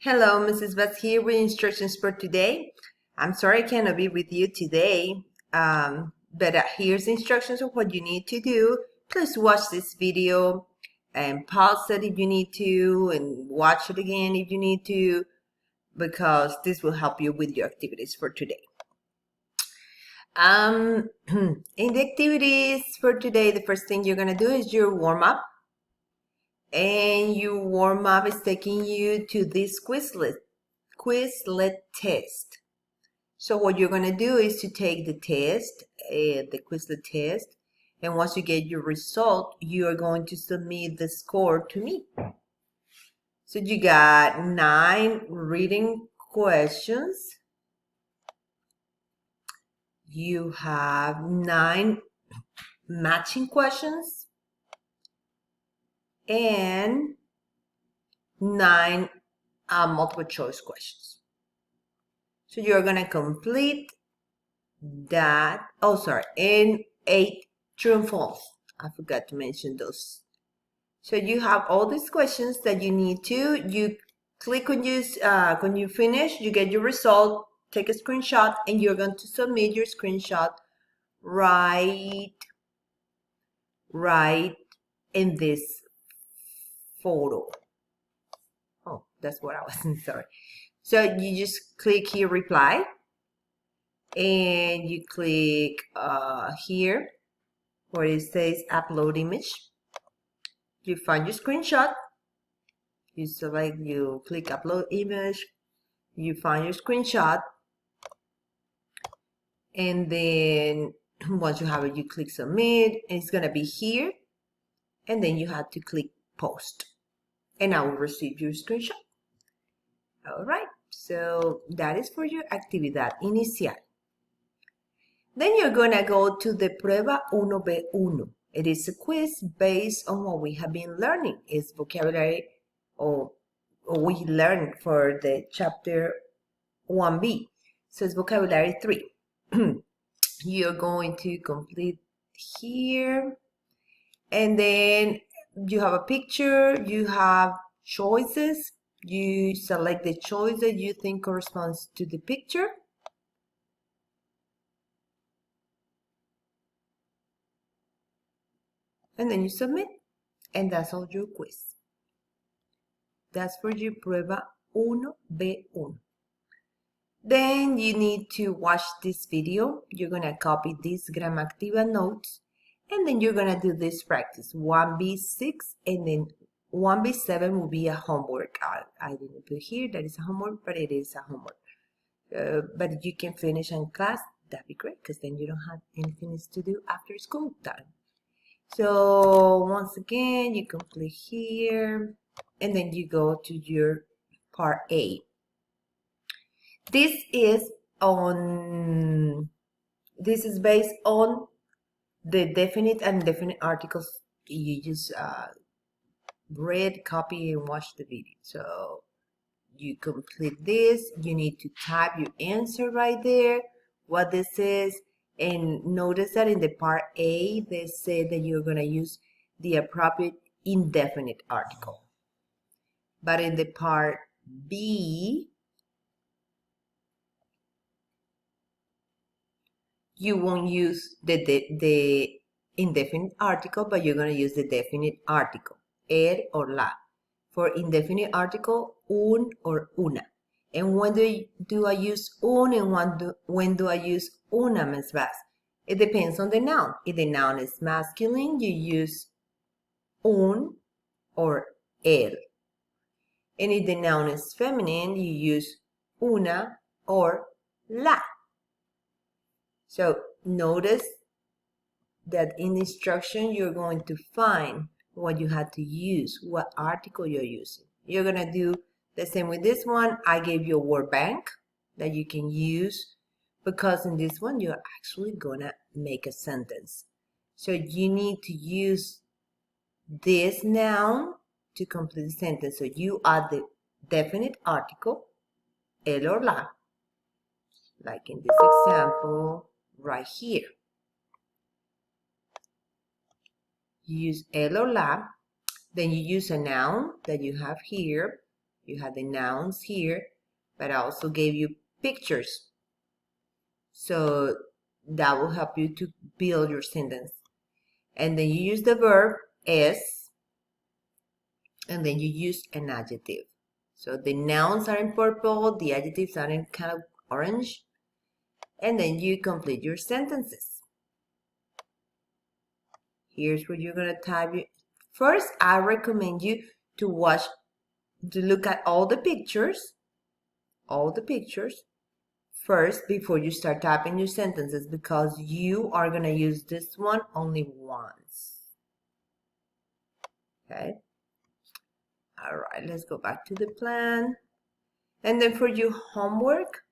Hello, Mrs. Beth here with instructions for today. I'm sorry I cannot be with you today, but here's instructions of what you need to do. Please watch this video and pause it if you need to, and watch it again if you need to, because this will help you with your activities for today. In the activities for today, the first thing you're going to do is your warm-up. And your warm-up is taking you to this Quizlet test. So what you're going to do is to take the test, the Quizlet test, and once you get your result, you are going to submit the score to me. So you got 9 reading questions. You have 9 matching questions and 9 multiple choice questions. So you're going to complete that. Oh, sorry. And 8 true and false. I forgot to mention those. So you have all these questions that you need to. You click on use, when you finish, you get your result, take a screenshot, and you're going to submit your screenshot right in this photo. Oh, that's what I was sorry. So you just click here, reply, and you click here where it says upload image. You find your screenshot, you select, you click upload image, you find your screenshot, and then once you have it, you click submit, and it's gonna be here, and then you have to click post, and I will receive your screenshot. All right, so that is for your actividad inicial. Then you're gonna go to the Prueba 1B1. It is a quiz based on what we have been learning. It's vocabulary, or we learned for the chapter 1B. So it's vocabulary 3. You're going to complete here. And then you have a picture, you have choices. You select the choice that you think corresponds to the picture. And then you submit. And that's all your quiz. That's for your Prueba 1B1. Then you need to watch this video. You're going to copy these Grama Activa notes. And then you're going to do this practice. 1B6 and then 1B7 will be a homework. I didn't put here that is a homework, but it is a homework. But if you can finish in class, that'd be great, because then you don't have anything else to do after school time. So once again, you complete here, and then you go to your part A. This is based on the definite and indefinite articles. You just read, copy, and watch the video. So you complete this. You need to type your answer right there, what this is. And notice that in the part A, they say that you're going to use the appropriate indefinite article. But in the part B, you won't use the indefinite article, but you're going to use the definite article, el or la. For indefinite article, un or una. And when do I use un, and when do I use una, Ms. Bass? It depends on the noun. If the noun is masculine, you use un or el. And if the noun is feminine, you use una or la. So notice that in the instruction, you're going to find what you had to use, what article you're using. You're going to do the same with this one. I gave you a word bank that you can use, because in this one, you're actually going to make a sentence. So you need to use this noun to complete the sentence. So you add the definite article, el or la, like in this example right here. You use el or la, then you use a noun that you have here, You have the nouns here, but I also gave you pictures. So that will help you to build your sentence. And then you use the verb es, and then you use an adjective. So the nouns are in purple, the adjectives are in kind of orange, and then you complete your sentences. Here's where you're gonna type it. First, I recommend you to look at all the pictures first before you start typing your sentences, because you are gonna use this one only once. Okay. All right, let's go back to the plan. And then for your homework,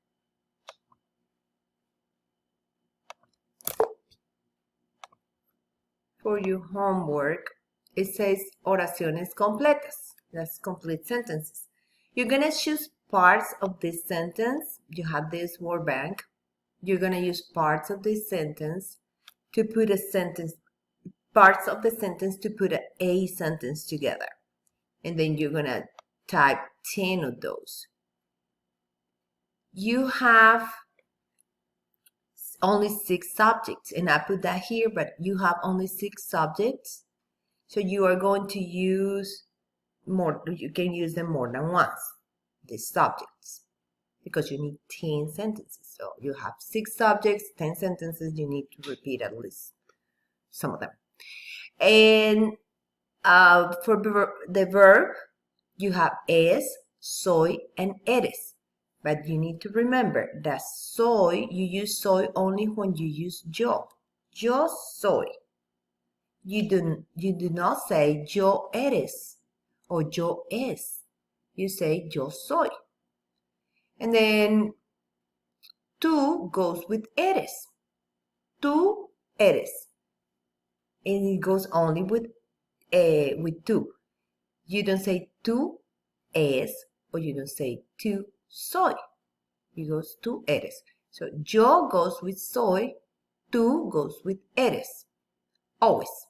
it says oraciones completas. That's complete sentences. You're gonna choose parts of this sentence. You have this word bank. You're gonna use parts of this sentence to put parts of the sentence to put a sentence together. And then you're gonna type 10 of those. You have only 6 subjects, and I put that here, but you have only 6 subjects. So you are going to use you can use them more than once, these subjects, because you need 10 sentences. So you have 6 subjects, 10 sentences, you need to repeat at least some of them. And for the verb, you have es, soy, and eres. But you need to remember that soy, you use soy only when you use yo. Yo soy. You do not say yo eres or yo es. You say yo soy. And then tú goes with eres. Tú eres. And it goes only with tú. You don't say tú es, or you don't say tú soy. It goes tú eres. So yo goes with soy, tú goes with eres. Always.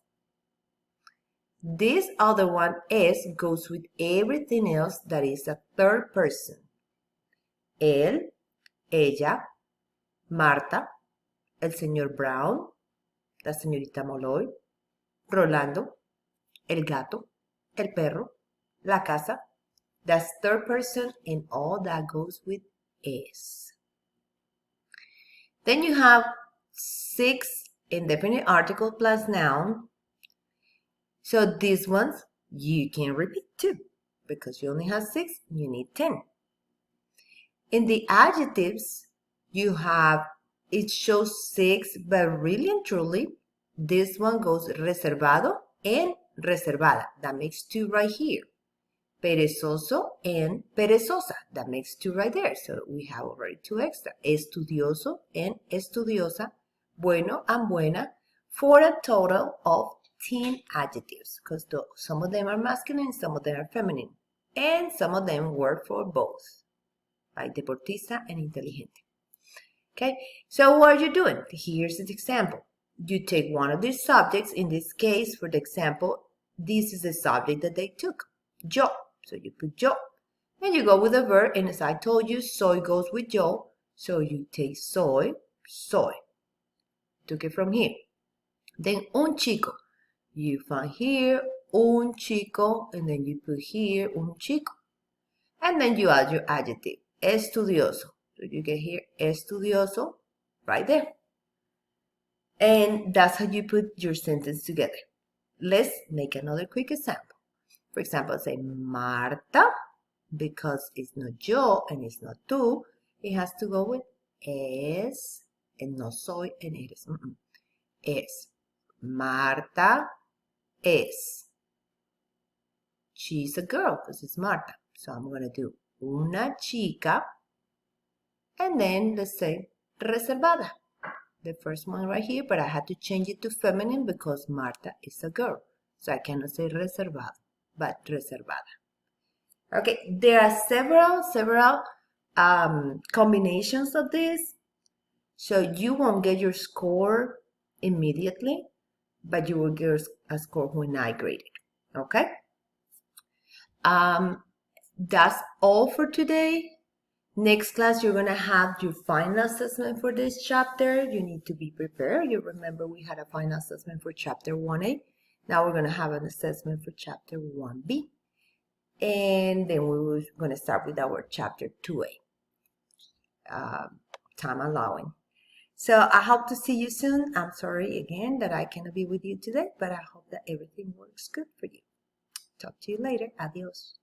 This other one, es, goes with everything else that is a third person. Él, ella, Marta, el señor Brown, la señorita Molloy, Rolando, el gato, el perro, la casa. That's third person, and all that goes with es. Then you have 6 indefinite article plus noun. So these ones you can repeat too, because you only have 6, you need 10. In the adjectives, it shows 6, but really and truly, this one goes reservado and reservada. That makes 2 right here. Perezoso and perezosa. That makes 2 right there. So we have already 2 extra. Estudioso and estudiosa. Bueno and buena, for a total of 10 adjectives, because some of them are masculine, some of them are feminine, and some of them work for both, like deportista and inteligente. Okay, so what are you doing? Here's an example. You take one of these subjects. In this case, for the example, this is the subject that they took, yo. So you put yo, and you go with the verb, and as I told you, soy goes with yo, so you take soy, soy. Took it from here. Then un chico. You find here un chico, and then you put here un chico. And then you add your adjective, estudioso. So you get here estudioso right there. And that's how you put your sentence together. Let's make another quick example. For example, say Marta, because it's not yo and it's not tú, it has to go with es and no soy and eres. Es. Marta es. She's a girl because it's Marta. So I'm going to do una chica, and then let's say reservada. The first one right here, but I had to change it to feminine because Marta is a girl. So I cannot say reservada, but reservada. Okay, there are several combinations of this. So you won't get your score immediately, but you will get a score when I grade it. Okay? that's all for today. Next class, you're going to have your final assessment for this chapter. You need to be prepared. You remember we had a final assessment for chapter 1A. Now we're going to have an assessment for chapter 1B. And then we're going to start with our chapter 2A, time allowing. So I hope to see you soon. I'm sorry again that I cannot be with you today, but I hope that everything works good for you. Talk to you later. Adios.